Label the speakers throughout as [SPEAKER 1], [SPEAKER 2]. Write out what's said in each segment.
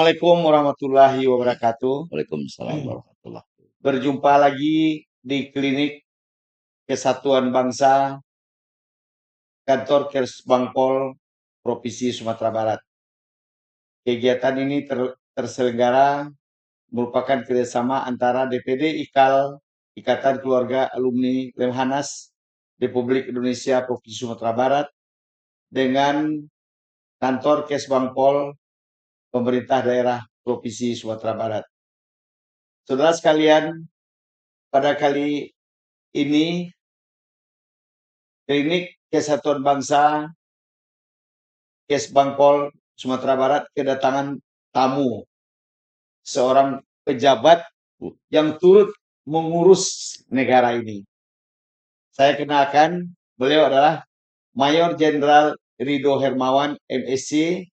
[SPEAKER 1] Assalamualaikum warahmatullahi wabarakatuh.
[SPEAKER 2] Waalaikumsalam warahmatullahi wabarakatuh.
[SPEAKER 1] Berjumpa lagi di Klinik Kesatuan Bangsa, Kantor Kesbangpol Provinsi Sumatera Barat. Kegiatan ini terselenggara merupakan kerjasama antara DPD IKAL, Ikatan Keluarga Alumni Lemhanas Republik Indonesia Provinsi Sumatera Barat, dengan Kantor Kesbangpol Pemerintah Daerah Provinsi Sumatera Barat. Saudara sekalian, pada kali ini Klinik Kesatuan Bangsa Kesbangpol Sumatera Barat kedatangan tamu, seorang pejabat yang turut mengurus negara ini. Saya kenalkan, beliau adalah Mayor Jenderal Ridho Hermawan, MSc,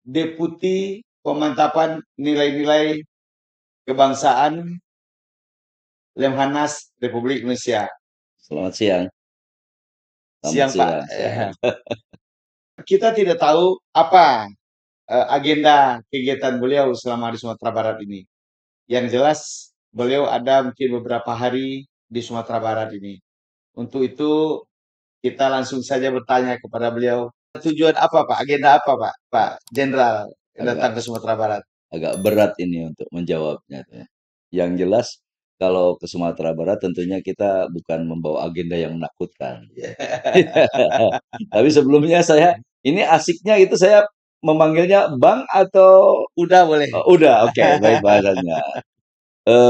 [SPEAKER 1] Deputi Pemantapan Nilai-Nilai Kebangsaan Lemhanas Republik Indonesia.
[SPEAKER 2] Selamat siang.
[SPEAKER 1] Siang, Pak.
[SPEAKER 2] Siang.
[SPEAKER 1] Kita tidak tahu apa agenda kegiatan beliau selama di Sumatera Barat ini. Yang jelas beliau ada mungkin beberapa hari di Sumatera Barat ini. Untuk itu kita langsung saja bertanya kepada beliau, tujuan apa Pak? Agenda apa Pak Jenderal datang ke Sumatera Barat?
[SPEAKER 2] Agak berat ini untuk menjawabnya. Yang jelas kalau ke Sumatera Barat tentunya kita bukan membawa agenda yang menakutkan. Tapi sebelumnya ini asiknya itu saya memanggilnya Bang atau
[SPEAKER 1] Udah boleh.
[SPEAKER 2] udah, oke, baik bahasanya.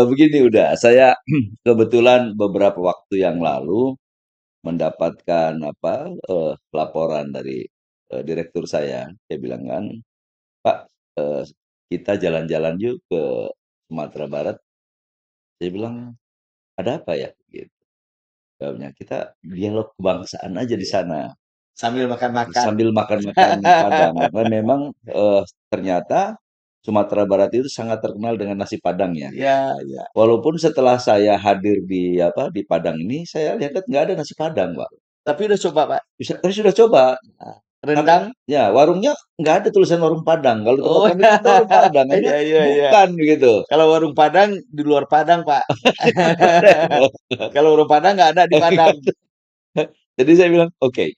[SPEAKER 2] Begini saya kebetulan beberapa waktu yang lalu mendapatkan laporan dari direktur saya. Dia bilang kan, Pak, eh, kita jalan-jalan yuk ke Sumatera Barat. Saya bilang, ada apa ya? Gitu. Jawabnya, kita dialog kebangsaan aja di sana.
[SPEAKER 1] Sambil makan-makan.
[SPEAKER 2] Sambil makan-makan Padang. Karena memang ternyata Sumatera Barat itu sangat terkenal dengan nasi Padang ya.
[SPEAKER 1] Ya, ya.
[SPEAKER 2] Walaupun setelah saya hadir di Padang ini, saya lihat nggak ada nasi Padang, Pak.
[SPEAKER 1] Tapi udah coba Pak?
[SPEAKER 2] Tapi sudah coba.
[SPEAKER 1] Rendang?
[SPEAKER 2] Ya, warungnya nggak ada tulisan warung Padang. Kalau di tempat
[SPEAKER 1] Oh,
[SPEAKER 2] kami itu warung Padang, aja
[SPEAKER 1] iya, iya, iya.
[SPEAKER 2] bukan gitu.
[SPEAKER 1] Kalau warung Padang di luar Padang, Pak. Kalau warung Padang nggak ada di Padang.
[SPEAKER 2] Jadi saya bilang, oke.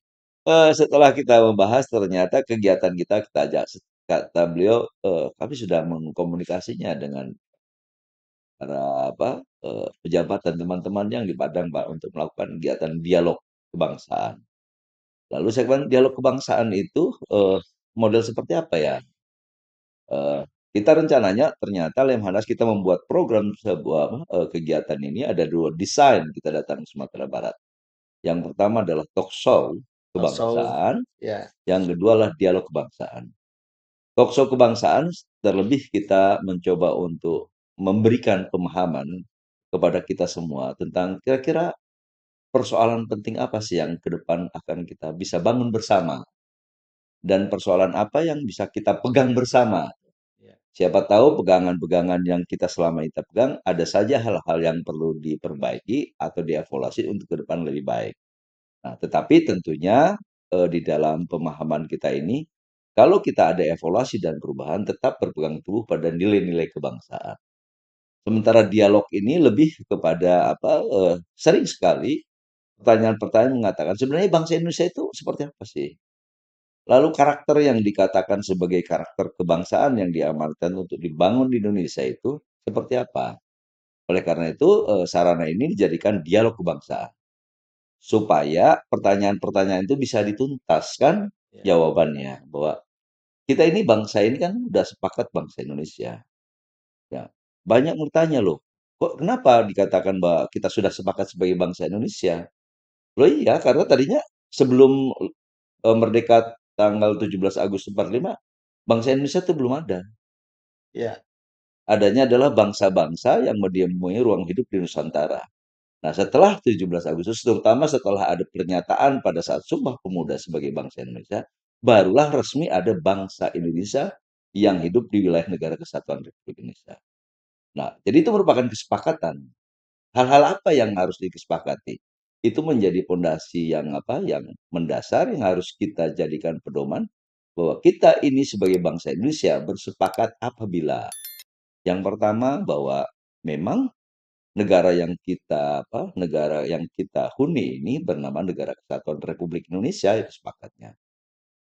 [SPEAKER 2] Setelah kita membahas, ternyata kegiatan kita ajak. Kata beliau, kami sudah mengkomunikasinya dengan para pejabat dan teman-teman yang di Padang, Pak, untuk melakukan kegiatan dialog kebangsaan. Lalu saya bilang, dialog kebangsaan itu model seperti apa ya? Kita rencananya ternyata Lemhanas kita membuat program sebuah kegiatan ini ada 2 desain kita datang ke Sumatera Barat. Yang pertama adalah talk show
[SPEAKER 1] Bakso,
[SPEAKER 2] kebangsaan,
[SPEAKER 1] ya.
[SPEAKER 2] yang kedua adalah dialog kebangsaan. Talk show kebangsaan terlebih kita mencoba untuk memberikan pemahaman kepada kita semua tentang kira-kira persoalan penting apa sih yang ke depan akan kita bisa bangun bersama, dan persoalan apa yang bisa kita pegang bersama.
[SPEAKER 1] Ya.
[SPEAKER 2] Siapa tahu pegangan-pegangan yang kita selama ini pegang, ada saja hal-hal yang perlu diperbaiki atau dievaluasi untuk ke depan lebih baik. Nah, tetapi tentunya di dalam pemahaman kita ini, kalau kita ada evaluasi dan perubahan, tetap berpegang teguh pada nilai-nilai kebangsaan. Sementara dialog ini lebih kepada sering sekali pertanyaan-pertanyaan mengatakan, sebenarnya bangsa Indonesia itu seperti apa sih? Lalu karakter yang dikatakan sebagai karakter kebangsaan yang diamankan untuk dibangun di Indonesia itu seperti apa? Oleh karena itu, sarana ini dijadikan dialog kebangsaan. Supaya pertanyaan-pertanyaan itu bisa dituntaskan
[SPEAKER 1] Ya.
[SPEAKER 2] jawabannya. Bahwa kita ini bangsa ini kan udah sepakat bangsa Indonesia. Ya, banyak bertanya loh, kok kenapa dikatakan bahwa kita sudah sepakat sebagai bangsa Indonesia? Loh iya, karena tadinya sebelum merdeka tanggal 17 Agustus 45, bangsa Indonesia itu belum ada.
[SPEAKER 1] Ya.
[SPEAKER 2] Adanya adalah bangsa-bangsa yang mempunyai ruang hidup di Nusantara. Nah, setelah 17 Agustus, terutama setelah ada pernyataan pada saat Sumpah Pemuda sebagai bangsa Indonesia, barulah resmi ada bangsa Indonesia yang hidup di wilayah negara kesatuan Republik Indonesia. Nah, jadi itu merupakan kesepakatan. Hal-hal apa yang harus disepakati? Itu menjadi pondasi yang mendasar yang harus kita jadikan pedoman bahwa kita ini sebagai bangsa Indonesia bersepakat apabila yang pertama bahwa memang negara yang kita huni ini bernama Negara Kesatuan Republik Indonesia itu sepakatnya.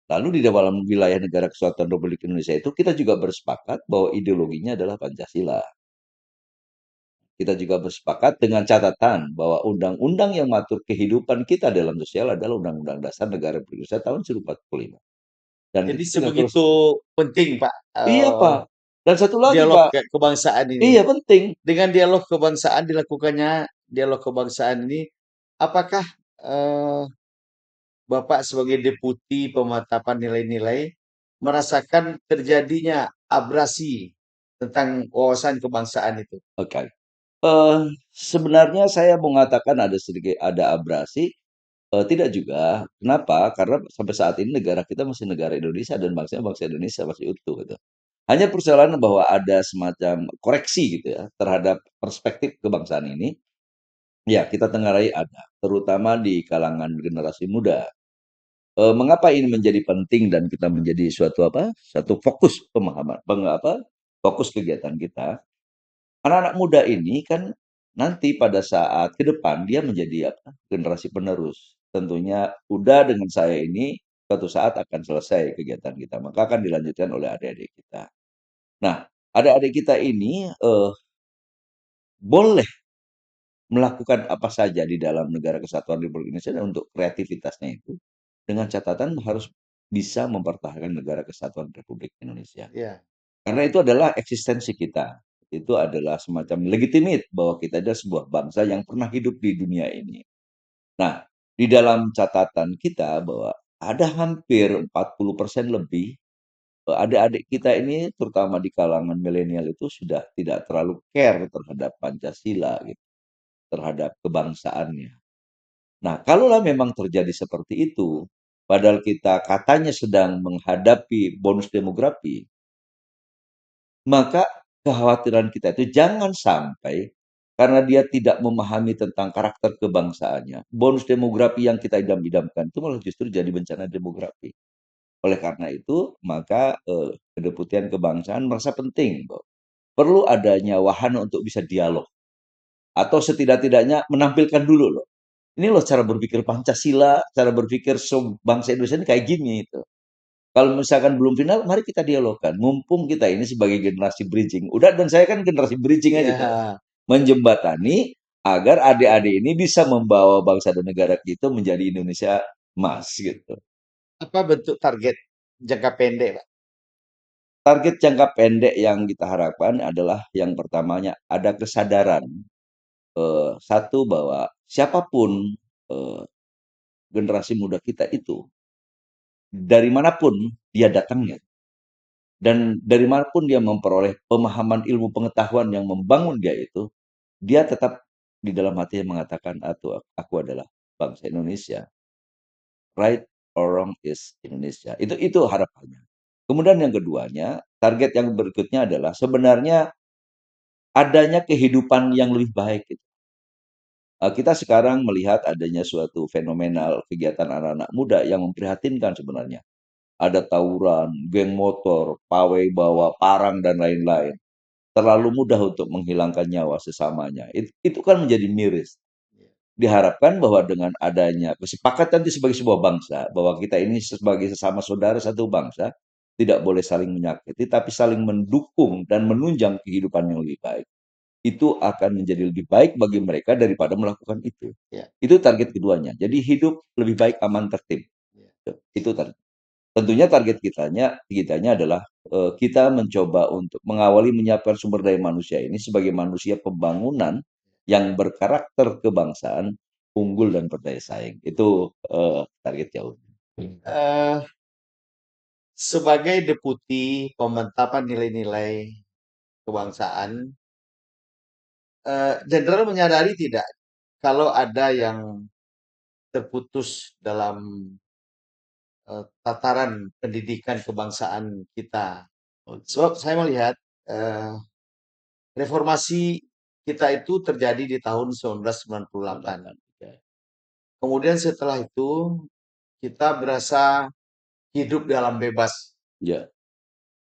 [SPEAKER 2] Lalu di dalam wilayah Negara Kesatuan Republik Indonesia itu kita juga bersepakat bahwa ideologinya adalah Pancasila. Kita juga bersepakat dengan catatan bahwa undang-undang yang mengatur kehidupan kita dalam sosial adalah Undang-Undang Dasar Negara Republik Indonesia tahun 1945. Dan
[SPEAKER 1] Jadi
[SPEAKER 2] kita juga terus,
[SPEAKER 1] sebegitu penting Pak,
[SPEAKER 2] iya Pak. Dan satu lagi
[SPEAKER 1] dialog
[SPEAKER 2] Pak,
[SPEAKER 1] kebangsaan ini.
[SPEAKER 2] iya penting.
[SPEAKER 1] Dengan dialog kebangsaan dilakukannya dialog kebangsaan ini, apakah eh, Bapak sebagai deputi pemantapan nilai-nilai merasakan terjadinya abrasi tentang wawasan kebangsaan itu?
[SPEAKER 2] Oke. Sebenarnya saya mengatakan ada abrasi, tidak juga. Kenapa? Karena sampai saat ini negara kita masih negara Indonesia dan bangsa Indonesia masih utuh gitu. Hanya persoalan bahwa ada semacam koreksi gitu ya terhadap perspektif kebangsaan ini, ya kita tengarai ada, terutama di kalangan generasi muda. Mengapa ini menjadi penting dan kita menjadi suatu fokus pemahaman, fokus kegiatan kita. Anak-anak muda ini kan nanti pada saat ke depan dia menjadi generasi penerus. Tentunya udah dengan saya ini suatu saat akan selesai kegiatan kita, maka akan dilanjutkan oleh adik-adik kita. Nah, adik-adik kita ini boleh melakukan apa saja di dalam Negara Kesatuan Republik Indonesia dan untuk kreativitasnya itu dengan catatan harus bisa mempertahankan Negara Kesatuan Republik Indonesia.
[SPEAKER 1] Ya,
[SPEAKER 2] Karena itu adalah eksistensi kita. Itu adalah semacam legitimate bahwa kita adalah sebuah bangsa yang pernah hidup di dunia ini. Nah, di dalam catatan kita bahwa ada hampir 40% lebih adik-adik kita ini terutama di kalangan milenial itu sudah tidak terlalu care terhadap Pancasila gitu, terhadap kebangsaannya. Nah, kalaulah memang terjadi seperti itu, padahal kita katanya sedang menghadapi bonus demografi, maka kekhawatiran kita itu jangan sampai karena dia tidak memahami tentang karakter kebangsaannya. Bonus demografi yang kita idam-idamkan itu malah justru jadi bencana demografi. Oleh karena itu, maka kedeputian kebangsaan merasa penting bahwa perlu adanya wahana untuk bisa dialog atau setidak-tidaknya menampilkan dulu loh. Ini loh cara berpikir Pancasila, cara berpikir bangsa Indonesia ini kayak gini itu. Kalau misalkan belum final, mari kita dialogkan. Mumpung kita ini sebagai generasi bridging. Udah, dan saya kan generasi bridging aja tuh.
[SPEAKER 1] ya.
[SPEAKER 2] Menjembatani agar adik-adik ini bisa membawa bangsa dan negara kita menjadi Indonesia emas gitu.
[SPEAKER 1] Apa bentuk target jangka pendek, Pak?
[SPEAKER 2] Target jangka pendek yang kita harapkan adalah yang pertamanya ada kesadaran. Satu bahwa siapapun eh, generasi muda kita itu, dari manapun dia datangnya, dan dari manapun dia memperoleh pemahaman ilmu pengetahuan yang membangun dia itu, dia tetap di dalam hatinya mengatakan aku adalah bangsa Indonesia. Right or wrong is Indonesia. Itu harapannya. Kemudian yang keduanya, target yang berikutnya adalah sebenarnya adanya kehidupan yang lebih baik gitu. Kita sekarang melihat adanya suatu fenomenal kegiatan anak-anak muda yang memprihatinkan sebenarnya. Ada tawuran, geng motor, pawai bawa parang dan lain-lain. Terlalu mudah untuk menghilangkan nyawa sesamanya. Itu kan menjadi miris. Diharapkan bahwa dengan adanya kesepakatan itu sebagai sebuah bangsa, bahwa kita ini sebagai sesama saudara satu bangsa, tidak boleh saling menyakiti, tapi saling mendukung dan menunjang kehidupan yang lebih baik. Itu akan menjadi lebih baik bagi mereka daripada melakukan itu.
[SPEAKER 1] Ya,
[SPEAKER 2] Itu target keduanya. Jadi hidup lebih baik, aman, tertib.
[SPEAKER 1] ya.
[SPEAKER 2] Itu target. Tentunya target kitanya adalah kita mencoba untuk mengawali menyiapkan sumber daya manusia ini sebagai manusia pembangunan yang berkarakter kebangsaan, unggul dan berdaya saing. Itu target jauh.
[SPEAKER 1] Eh, Sebagai deputi pemantapan nilai-nilai kebangsaan, jenderal menyadari tidak kalau ada yang terputus dalam tataran pendidikan kebangsaan kita. Sebab saya melihat eh, reformasi kita itu terjadi di tahun 1998. Kemudian setelah itu kita berasa hidup dalam bebas.
[SPEAKER 2] Ya,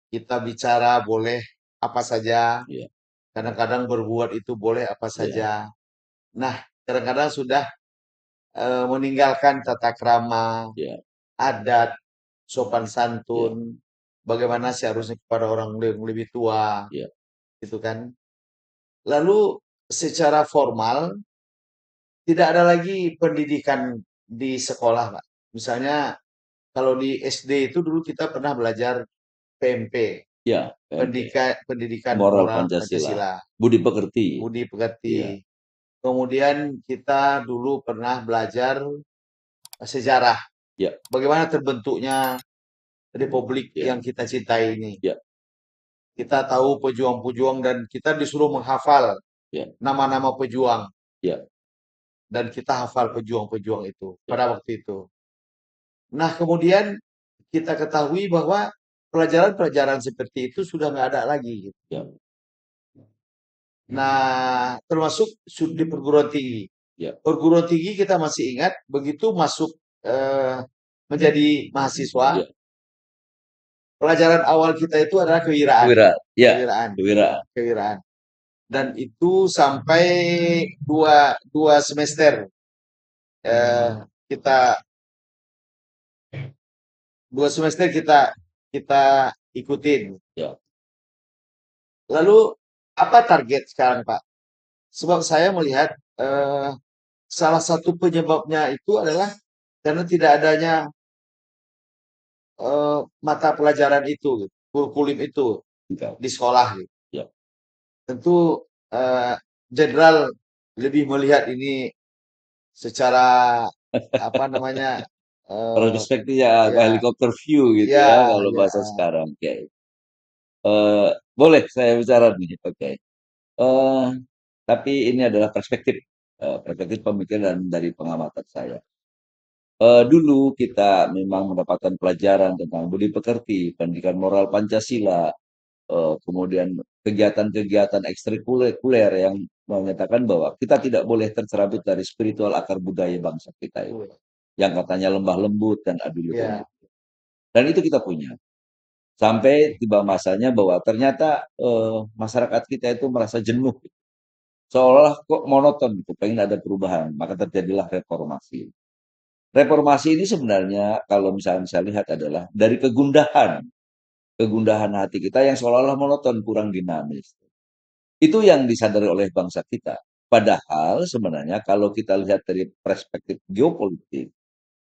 [SPEAKER 1] Kita bicara boleh apa saja,
[SPEAKER 2] ya,
[SPEAKER 1] kadang-kadang berbuat itu boleh apa
[SPEAKER 2] ya,
[SPEAKER 1] saja. Nah, kadang-kadang sudah meninggalkan tata krama,
[SPEAKER 2] ya,
[SPEAKER 1] adat, sopan
[SPEAKER 2] ya,
[SPEAKER 1] santun, bagaimana seharusnya kepada orang yang lebih tua,
[SPEAKER 2] ya,
[SPEAKER 1] gitu kan. Lalu secara formal tidak ada lagi pendidikan di sekolah, Pak. Misalnya kalau di SD itu dulu kita pernah belajar PMP,
[SPEAKER 2] ya, PMP.
[SPEAKER 1] Pendidikan
[SPEAKER 2] Moral
[SPEAKER 1] Moral
[SPEAKER 2] Pancasila.
[SPEAKER 1] Pancasila,
[SPEAKER 2] Budi pekerti.
[SPEAKER 1] budi
[SPEAKER 2] Ya,
[SPEAKER 1] pekerti. Kemudian kita dulu pernah belajar sejarah,
[SPEAKER 2] ya,
[SPEAKER 1] bagaimana terbentuknya republik
[SPEAKER 2] ya,
[SPEAKER 1] yang kita cintai ini.
[SPEAKER 2] ya,
[SPEAKER 1] Kita tahu pejuang-pejuang dan kita disuruh menghafal
[SPEAKER 2] ya,
[SPEAKER 1] nama-nama pejuang
[SPEAKER 2] ya,
[SPEAKER 1] dan kita hafal pejuang-pejuang itu
[SPEAKER 2] ya,
[SPEAKER 1] pada waktu itu. Nah, kemudian kita ketahui bahwa pelajaran-pelajaran seperti itu sudah nggak ada lagi, gitu.
[SPEAKER 2] ya,
[SPEAKER 1] Nah, termasuk di perguruan tinggi.
[SPEAKER 2] ya,
[SPEAKER 1] Perguruan tinggi kita masih ingat begitu masuk eh, menjadi mahasiswa,
[SPEAKER 2] ya.
[SPEAKER 1] pelajaran awal kita itu adalah kewiraan,
[SPEAKER 2] Kewiraan. Ya,
[SPEAKER 1] kewiraan,
[SPEAKER 2] kewiraan.
[SPEAKER 1] kewiraan. Dan itu sampai dua, dua semester kita dua semester kita ikutin.
[SPEAKER 2] Ya,
[SPEAKER 1] Lalu apa target sekarang, Pak? Sebab saya melihat eh, salah satu penyebabnya itu adalah karena tidak adanya mata pelajaran itu, gitu, kurikulum itu
[SPEAKER 2] ya,
[SPEAKER 1] di sekolah, gitu.
[SPEAKER 2] ya.
[SPEAKER 1] Tentu eh, Jenderal lebih melihat ini secara apa namanya eh,
[SPEAKER 2] Perspektifnya
[SPEAKER 1] ya
[SPEAKER 2] helikopter view gitu
[SPEAKER 1] ya
[SPEAKER 2] ya kalau
[SPEAKER 1] ya
[SPEAKER 2] bahasa sekarang. Oke. Boleh saya bicara nih. Oke. Eh, tapi ini adalah perspektif, perspektif pemikiran dari pengamatan saya. Dulu kita memang mendapatkan pelajaran tentang budi pekerti, pendidikan moral Pancasila, kemudian kegiatan-kegiatan ekstrakurikuler yang menyatakan bahwa kita tidak boleh tercerabut dari spiritual akar budaya bangsa kita itu, yang katanya lembah lembut dan adil
[SPEAKER 1] ya
[SPEAKER 2] domestik. Dan itu kita punya. Sampai tiba masanya bahwa ternyata masyarakat kita itu merasa jenuh, seolah kok monoton gitu, pengen ada perubahan, maka terjadilah reformasi. Reformasi ini sebenarnya kalau misalnya saya lihat adalah dari kegundahan, kegundahan hati kita yang seolah-olah monoton, kurang dinamis. Itu yang disadari oleh bangsa kita. Padahal sebenarnya kalau kita lihat dari perspektif geopolitik,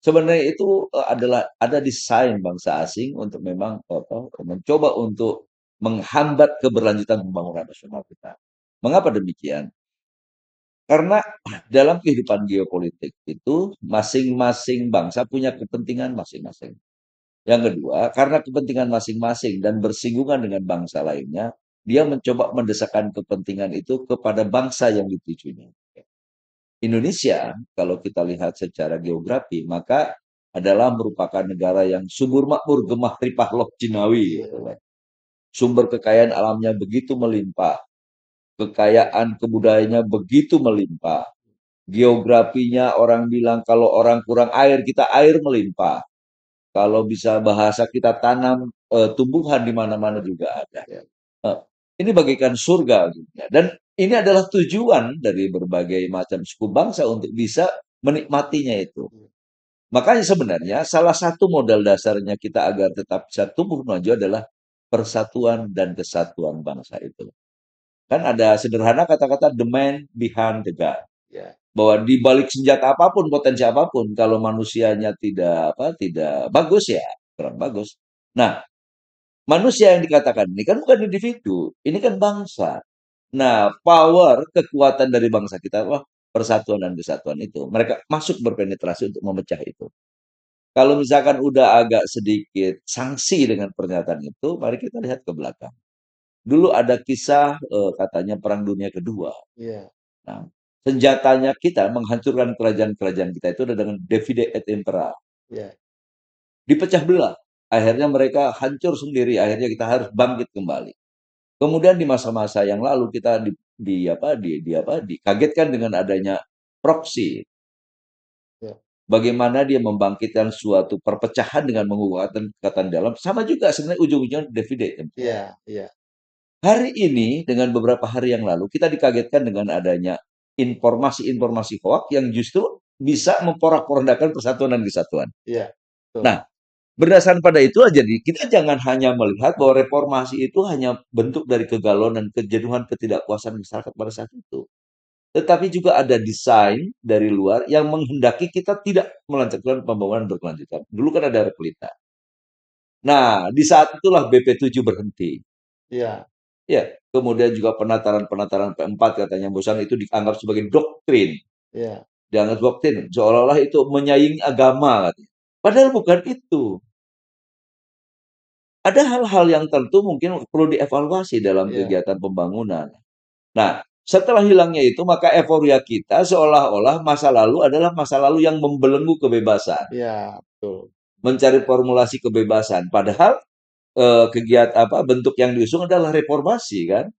[SPEAKER 2] sebenarnya itu adalah ada desain bangsa asing untuk memang mencoba untuk menghambat keberlanjutan pembangunan nasional kita. Mengapa demikian? Karena dalam kehidupan geopolitik itu masing-masing bangsa punya kepentingan masing-masing. Yang kedua, karena kepentingan masing-masing dan bersinggungan dengan bangsa lainnya, dia mencoba mendesakkan kepentingan itu kepada bangsa yang ditujunya. Indonesia, kalau kita lihat secara geografi, maka adalah merupakan negara yang subur makmur, gemah ripah loh jinawi. Gitu. Sumber kekayaan alamnya begitu melimpah, kekayaan kebudayaannya begitu melimpah. Geografinya orang bilang kalau orang kurang air, kita air melimpah. Kalau bisa bahasa kita tanam tumbuhan di mana-mana juga ada. Eh, ini bagaikan surga gitu ya. Dan ini adalah tujuan dari berbagai macam suku bangsa untuk bisa menikmatinya itu. Makanya sebenarnya salah satu modal dasarnya kita agar tetap bisa tumbuh maju adalah persatuan dan kesatuan bangsa itu. Kan ada sederhana kata-kata the man behind the gun.
[SPEAKER 1] ya
[SPEAKER 2] Bahwa di balik senjata apapun, potensi apapun, kalau manusianya tidak bagus ya kurang bagus. Nah, manusia yang dikatakan ini kan bukan individu, ini kan bangsa. Nah, power, kekuatan dari bangsa kita adalah persatuan dan kesatuan itu. Mereka masuk berpenetrasi untuk memecah itu. Kalau misalkan udah agak sedikit sanksi dengan pernyataan itu, mari kita lihat ke belakang. Dulu ada kisah katanya Perang Dunia Kedua.
[SPEAKER 1] ya
[SPEAKER 2] Nah, senjatanya kita menghancurkan kerajaan-kerajaan kita itu adalah dengan divide et impera.
[SPEAKER 1] ya
[SPEAKER 2] Dipecah belah. Akhirnya mereka hancur sendiri. Akhirnya kita harus bangkit kembali. Kemudian di masa-masa yang lalu kita dikagetkan dengan adanya proksi.
[SPEAKER 1] ya
[SPEAKER 2] bagaimana dia membangkitkan suatu perpecahan dengan menguatkan kekuatan dalam, sama juga sebenarnya ujung-ujungnya divide.
[SPEAKER 1] Iya, iya,
[SPEAKER 2] Hari ini dengan beberapa hari yang lalu kita dikagetkan dengan adanya informasi-informasi hoak yang justru bisa memporak-porandakan persatuan dan kesatuan.
[SPEAKER 1] iya, betul.
[SPEAKER 2] Nah, berdasarkan pada itu aja nih, kita jangan hanya melihat bahwa reformasi itu hanya bentuk dari kegalauan dan kejenuhan ketidakpuasan masyarakat pada saat itu. Tetapi juga ada desain dari luar yang menghendaki kita tidak melanjutkan pembangunan berkelanjutan. Dulu kan ada Replita. Nah, di saat itulah BP7 berhenti.
[SPEAKER 1] Iya,
[SPEAKER 2] Ya, kemudian juga penataran-penataran P4 katanya bosan itu dianggap sebagai doktrin.
[SPEAKER 1] iya,
[SPEAKER 2] Dianggap doktrin, seolah-olah itu menyaingi agama katanya. Padahal bukan itu. Ada hal-hal yang tentu mungkin perlu dievaluasi dalam
[SPEAKER 1] iya,
[SPEAKER 2] kegiatan pembangunan. Nah, setelah hilangnya itu, maka euforia kita seolah-olah masa lalu adalah masa lalu yang membelenggu kebebasan,
[SPEAKER 1] iya, betul.
[SPEAKER 2] mencari formulasi kebebasan. Padahal kegiatan apa bentuk yang diusung adalah reformasi kan?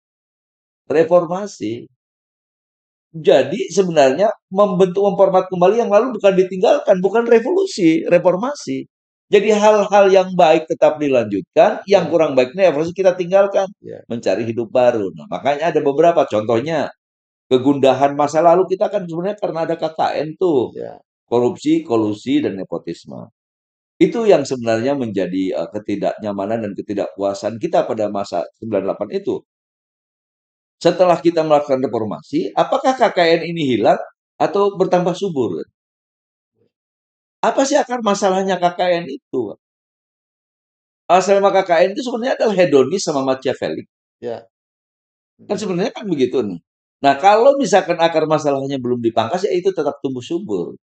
[SPEAKER 2] Reformasi. Jadi sebenarnya membentuk memformat kembali yang lalu bukan ditinggalkan, bukan revolusi, reformasi. Jadi hal-hal yang baik tetap dilanjutkan, yang
[SPEAKER 1] Iya,
[SPEAKER 2] kurang baiknya evolusi kita tinggalkan,
[SPEAKER 1] iya,
[SPEAKER 2] mencari hidup baru. Nah, makanya ada beberapa contohnya kegundahan masa lalu kita kan sebenarnya karena ada KKN tuh,
[SPEAKER 1] iya,
[SPEAKER 2] korupsi, kolusi dan nepotisme. Itu yang sebenarnya menjadi ketidaknyamanan dan ketidakpuasan kita pada masa 98 itu. Setelah kita melakukan reformasi, apakah KKN ini hilang atau bertambah subur? Apa sih akar masalahnya KKN itu? Asal KKN itu sebenarnya adalah hedonis sama Machiavelli.
[SPEAKER 1] iya,
[SPEAKER 2] Kan
[SPEAKER 1] mhm,
[SPEAKER 2] sebenarnya kan begitu nih. Nah, kalau misalkan akar masalahnya belum dipangkas, ya itu tetap tumbuh subur.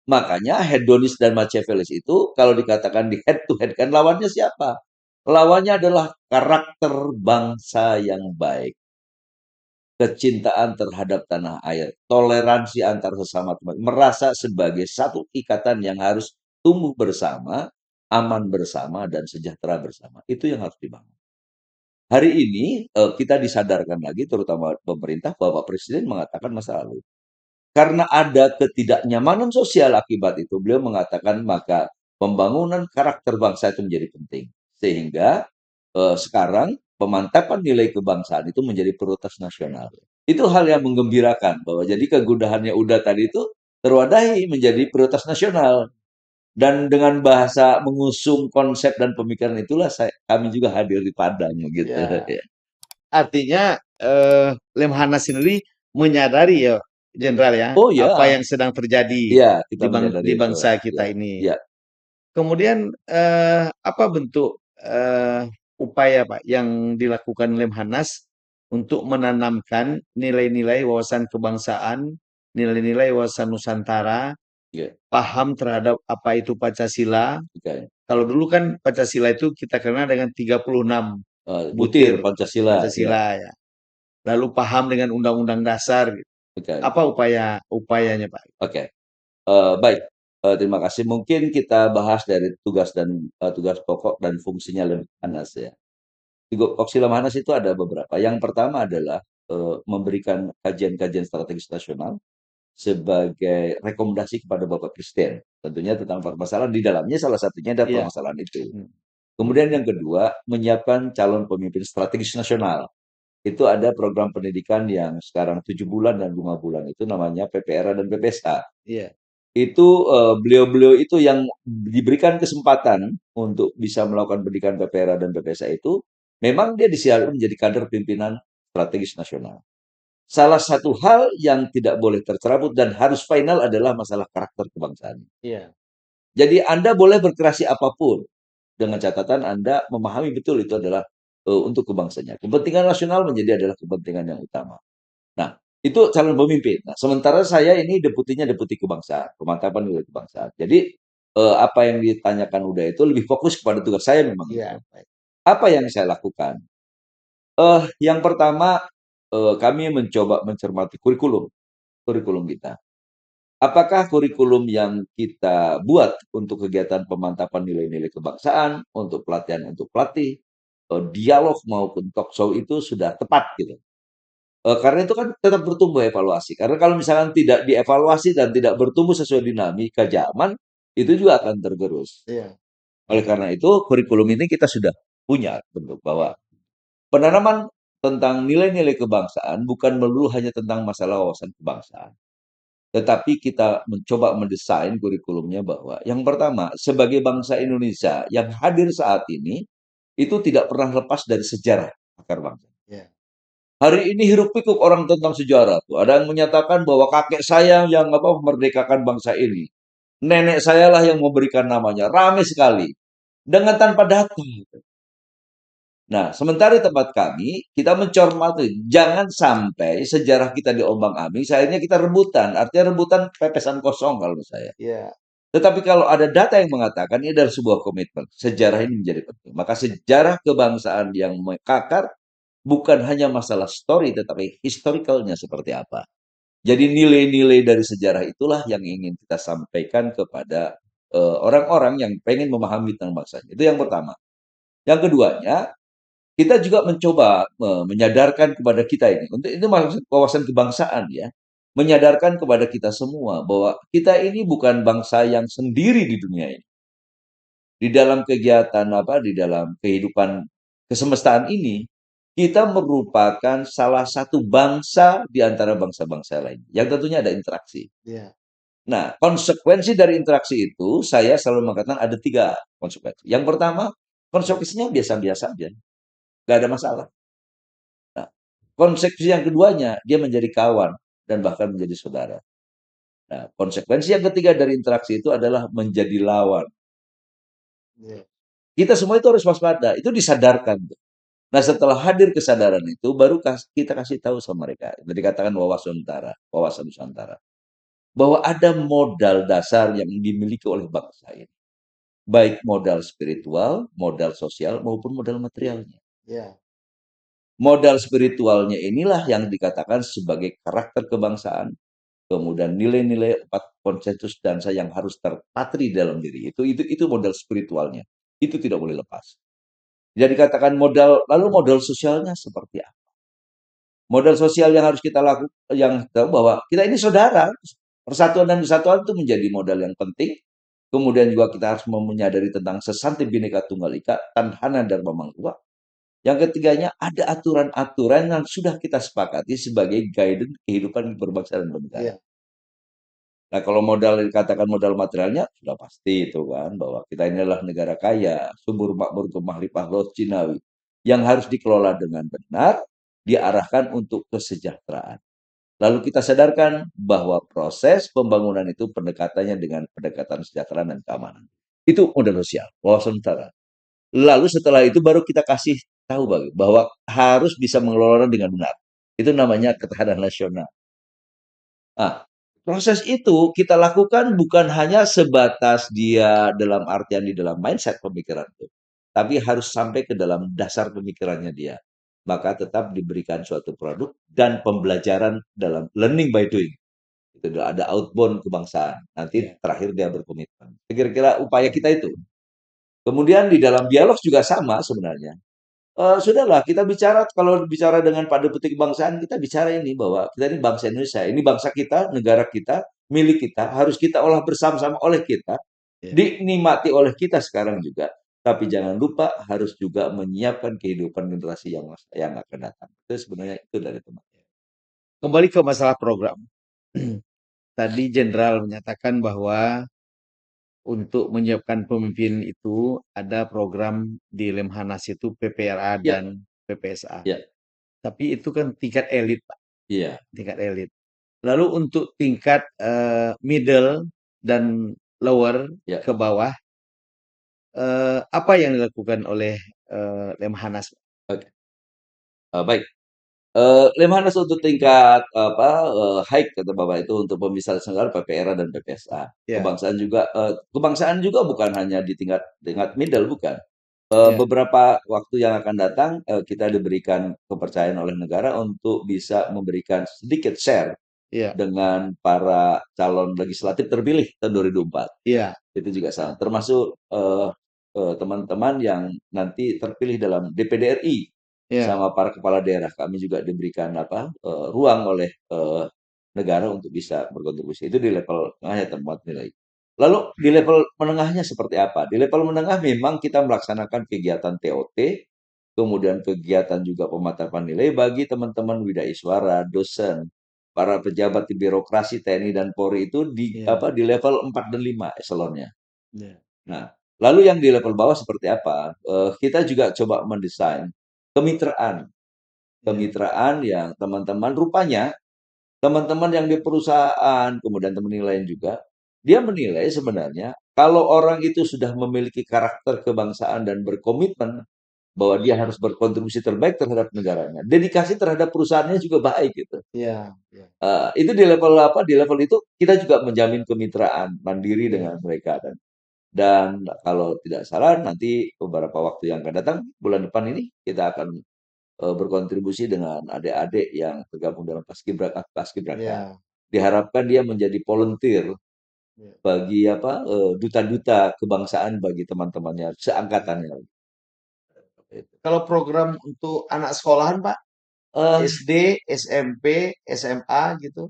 [SPEAKER 2] Makanya hedonis dan Machiavelli itu kalau dikatakan di head to head kan lawannya siapa? Lawannya adalah karakter bangsa yang baik, kecintaan terhadap tanah air, toleransi antar sesama teman, merasa sebagai satu ikatan yang harus tumbuh bersama, aman bersama, dan sejahtera bersama. Itu yang harus dibangun. Hari ini kita disadarkan lagi, terutama pemerintah, bahwa Presiden mengatakan masa lalu. Karena ada ketidaknyamanan sosial akibat itu, beliau mengatakan maka pembangunan karakter bangsa itu menjadi penting. Sehingga sekarang pemantapan nilai kebangsaan itu menjadi prioritas nasional. Itu hal yang menggembirakan bahwa jadi kegundahannya udah tadi itu terwadahi menjadi prioritas nasional. Dan dengan bahasa mengusung konsep dan pemikiran itulah kami juga hadir di Padang gitu.
[SPEAKER 1] iya. Artinya, Lemhanas sendiri menyadari ya, Jenderal ya,
[SPEAKER 2] Oh
[SPEAKER 1] apa
[SPEAKER 2] ya,
[SPEAKER 1] yang sedang terjadi
[SPEAKER 2] ya kita
[SPEAKER 1] di
[SPEAKER 2] menyadari itu.
[SPEAKER 1] bangsa
[SPEAKER 2] Ya,
[SPEAKER 1] kita ini.
[SPEAKER 2] ya,
[SPEAKER 1] Kemudian, apa bentuk, upaya Pak yang dilakukan Lemhanas untuk menanamkan nilai-nilai wawasan kebangsaan, nilai-nilai wawasan Nusantara,
[SPEAKER 2] ya,
[SPEAKER 1] paham terhadap apa itu Pancasila.
[SPEAKER 2] oke.
[SPEAKER 1] Kalau dulu kan Pancasila itu kita kenal dengan 36
[SPEAKER 2] Butir
[SPEAKER 1] butir
[SPEAKER 2] Pancasila, ya,
[SPEAKER 1] Pancasila ya. Lalu paham dengan Undang-Undang Dasar.
[SPEAKER 2] oke,
[SPEAKER 1] Apa upayanya Pak?
[SPEAKER 2] oke. Baik, terima kasih. Mungkin kita bahas dari tugas dan tugas pokok dan fungsinya Lemhanas ya. Tupoksi Lemhanas itu ada beberapa. Yang pertama adalah memberikan kajian-kajian strategis nasional sebagai rekomendasi kepada Bapak Presiden. Tentunya tentang permasalahan di dalamnya salah satunya ada
[SPEAKER 1] Iya.
[SPEAKER 2] permasalahan itu.
[SPEAKER 1] Hmm.
[SPEAKER 2] Kemudian yang kedua, menyiapkan calon pemimpin strategis nasional. Itu ada program pendidikan yang sekarang 7 bulan dan 5 bulan itu namanya PPRA dan PPSA.
[SPEAKER 1] Iya.
[SPEAKER 2] Itu beliau-beliau itu yang diberikan kesempatan untuk bisa melakukan pendidikan PPRA dan PPSA itu, memang dia disiapkan menjadi kader pimpinan strategis nasional. Salah satu hal yang tidak boleh tercerabut dan harus final adalah masalah karakter kebangsaan.
[SPEAKER 1] Iya.
[SPEAKER 2] Jadi Anda boleh berkreasi apapun dengan catatan Anda memahami betul itu adalah untuk kebangsanya. Kepentingan nasional menjadi adalah kepentingan yang utama. Nah, itu calon pemimpin. Nah, sementara saya ini deputinya deputi kebangsaan, pemantapan nilai kebangsaan. Jadi apa yang ditanyakan udah itu lebih fokus kepada tugas saya memang itu.
[SPEAKER 1] Iya. Baik.
[SPEAKER 2] Apa yang saya lakukan? Yang pertama kami mencoba mencermati kurikulum kita. Apakah kurikulum yang kita buat untuk kegiatan pemantapan nilai-nilai kebangsaan, untuk pelatihan untuk pelatih, dialog maupun talk show itu sudah tepat gitu. Karena itu kan tetap bertumbuh evaluasi. Karena kalau misalkan tidak dievaluasi dan tidak bertumbuh sesuai dinamika zaman, itu juga akan tergerus.
[SPEAKER 1] Iya.
[SPEAKER 2] Oleh karena itu, kurikulum ini kita sudah punya bentuk bahwa penanaman tentang nilai-nilai kebangsaan bukan melulu hanya tentang masalah wawasan kebangsaan. Tetapi kita mencoba mendesain kurikulumnya bahwa yang pertama, sebagai bangsa Indonesia yang hadir saat ini, itu tidak pernah lepas dari sejarah akar bangsa.
[SPEAKER 1] Iya.
[SPEAKER 2] Hari ini hiruk pikuk orang tentang sejarah tuh. Ada yang menyatakan bahwa kakek saya yang memerdekakan bangsa ini. Nenek saya lah yang memberikan namanya. Ramai sekali. Dengan tanpa data. Nah, sementara di tempat kami, kita mencermati. Jangan sampai sejarah kita diombang-ambing, akhirnya kita rebutan. Artinya rebutan pepesan kosong kalau menurut saya.
[SPEAKER 1] Iya.
[SPEAKER 2] Tetapi kalau ada data yang mengatakan ini adalah sebuah komitmen. Sejarah ini menjadi penting. Maka sejarah kebangsaan yang mengakar bukan hanya masalah story, tetapi historicalnya seperti apa. Jadi nilai-nilai dari sejarah itulah yang ingin kita sampaikan kepada orang-orang yang pengen memahami tentang bangsanya. Itu yang pertama. Yang keduanya, kita juga mencoba menyadarkan kepada kita ini, untuk itu maksud wawasan kebangsaan ya, menyadarkan kepada kita semua bahwa kita ini bukan bangsa yang sendiri di dunia ini. Di dalam kegiatan di dalam kehidupan kesemestaan ini, kita merupakan salah satu bangsa di antara bangsa-bangsa lain, yang tentunya ada interaksi.
[SPEAKER 1] Iya.
[SPEAKER 2] Nah, konsekuensi dari interaksi itu, saya selalu mengatakan ada 3 konsekuensi. Yang pertama, konsekuensinya biasa-biasa aja, nggak ada masalah. Nah, konsekuensi yang keduanya, dia menjadi kawan dan bahkan menjadi saudara. Nah, konsekuensi yang ketiga dari interaksi itu adalah menjadi lawan.
[SPEAKER 1] Iya.
[SPEAKER 2] Kita semua itu harus waspada, itu disadarkan. Nah, setelah hadir kesadaran itu, baru kita kasih tahu sama mereka. Jadi dikatakan wawasan Nusantara. Bahwa ada modal dasar yang dimiliki oleh bangsa ini. Baik modal spiritual, modal sosial, maupun modal materialnya.
[SPEAKER 1] Iya.
[SPEAKER 2] Modal spiritualnya inilah yang dikatakan sebagai karakter kebangsaan, kemudian nilai-nilai 4 konsensus dansa yang harus terpatri dalam diri. Itu modal spiritualnya. Itu tidak boleh lepas. Jadi katakan modal, lalu modal sosialnya seperti apa? Modal sosial yang harus kita lakukan, yang tahu bahwa kita ini saudara. Persatuan dan kesatuan itu menjadi modal yang penting. Kemudian juga kita harus menyadari tentang sesanti Bhinneka Tunggal Ika, Tanhana Dharma Mangkuba. Yang ketiganya, ada aturan-aturan yang sudah kita sepakati sebagai guidance kehidupan berbangsa dan bernegara.
[SPEAKER 1] Iya.
[SPEAKER 2] Nah, kalau modal dikatakan modal materialnya, sudah pasti itu kan, bahwa kita ini adalah negara kaya, subur makmur kemahlipah laut Cinawi, yang harus dikelola dengan benar, diarahkan untuk kesejahteraan. Lalu kita sadarkan bahwa proses pembangunan itu pendekatannya dengan pendekatan kesejahteraan dan keamanan. Itu modal sosial, wawasan utara. Lalu setelah itu baru kita kasih tahu bahwa harus bisa mengelola dengan benar. Itu namanya ketahanan nasional. Nah, proses itu kita lakukan bukan hanya sebatas dia dalam artian di dalam mindset pemikiran itu, tapi harus sampai ke dalam dasar pemikirannya dia. Maka tetap diberikan suatu produk dan pembelajaran dalam learning by doing. Itu ada outbound kebangsaan. Nanti
[SPEAKER 1] Iya.
[SPEAKER 2] terakhir dia berkomitmen. Kira-kira upaya kita itu. Kemudian di dalam dialog juga sama sebenarnya. Sudahlah kita bicara, kalau bicara dengan pada petik kebangsaan, kita bicara ini bahwa kita ini bangsa Indonesia, ini bangsa kita, negara kita, milik kita, harus kita olah bersama-sama oleh kita,
[SPEAKER 1] Iya.
[SPEAKER 2] dinikmati oleh kita sekarang juga. Tapi jangan lupa harus juga menyiapkan kehidupan generasi yang akan datang. Itu sebenarnya itu dari teman.
[SPEAKER 1] Kembali ke masalah program. Tadi Jenderal menyatakan bahwa untuk menyiapkan pemimpin itu ada program di Lemhanas itu PPRA
[SPEAKER 2] Ya,
[SPEAKER 1] dan PPSA.
[SPEAKER 2] ya,
[SPEAKER 1] Tapi itu kan tingkat elit, Pak,
[SPEAKER 2] iya,
[SPEAKER 1] tingkat elit. Lalu untuk tingkat middle dan lower
[SPEAKER 2] ya.
[SPEAKER 1] ke bawah, apa yang dilakukan oleh Lemhanas?
[SPEAKER 2] Oke. Baik. Lemhanas untuk tingkat high kata Bapak itu untuk pemisahan negara PPRA dan PPSA.
[SPEAKER 1] Ya.
[SPEAKER 2] Kebangsaan juga bukan hanya di tingkat tingkat middle, bukan.
[SPEAKER 1] Ya.
[SPEAKER 2] Beberapa waktu yang akan datang, kita diberikan kepercayaan oleh negara untuk bisa memberikan sedikit share
[SPEAKER 1] Ya.
[SPEAKER 2] dengan para calon legislatif terpilih tahun 2004.
[SPEAKER 1] Ya.
[SPEAKER 2] Itu juga sama, termasuk teman-teman yang nanti terpilih dalam DPD RI.
[SPEAKER 1] Ya,
[SPEAKER 2] sama para kepala daerah. Kami juga diberikan ruang oleh negara untuk bisa berkontribusi. Itu di level tengahnya temuan nilai. Lalu di level menengahnya seperti apa? Di level menengah memang kita melaksanakan kegiatan TOT, kemudian kegiatan juga pemantapan nilai bagi teman-teman widaiswara, dosen, para pejabat di birokrasi TNI dan Polri itu
[SPEAKER 1] ya,
[SPEAKER 2] di level 4 dan 5 eselonnya.
[SPEAKER 1] ya,
[SPEAKER 2] Nah, lalu yang di level bawah seperti apa? Kita juga coba mendesain kemitraan.
[SPEAKER 1] ya,
[SPEAKER 2] Kemitraan yang teman-teman rupanya teman-teman yang di perusahaan, kemudian teman lain juga, dia menilai sebenarnya kalau orang itu sudah memiliki karakter kebangsaan dan berkomitmen bahwa dia harus berkontribusi terbaik terhadap negaranya, dedikasi terhadap perusahaannya juga baik gitu.
[SPEAKER 1] ya, ya,
[SPEAKER 2] Itu di level apa? Di level itu kita juga menjamin kemitraan mandiri
[SPEAKER 1] ya.
[SPEAKER 2] dengan mereka dan kalau tidak salah nanti beberapa waktu yang akan datang bulan depan ini kita akan berkontribusi dengan adik-adik yang tergabung dalam Paskibraka.
[SPEAKER 1] Ya,
[SPEAKER 2] Diharapkan dia menjadi volunteer
[SPEAKER 1] ya.
[SPEAKER 2] bagi duta-duta kebangsaan bagi teman-temannya seangkatannya.
[SPEAKER 1] Kalau program untuk anak sekolahan, Pak,
[SPEAKER 2] Eh,
[SPEAKER 1] SD, SMP, SMA gitu.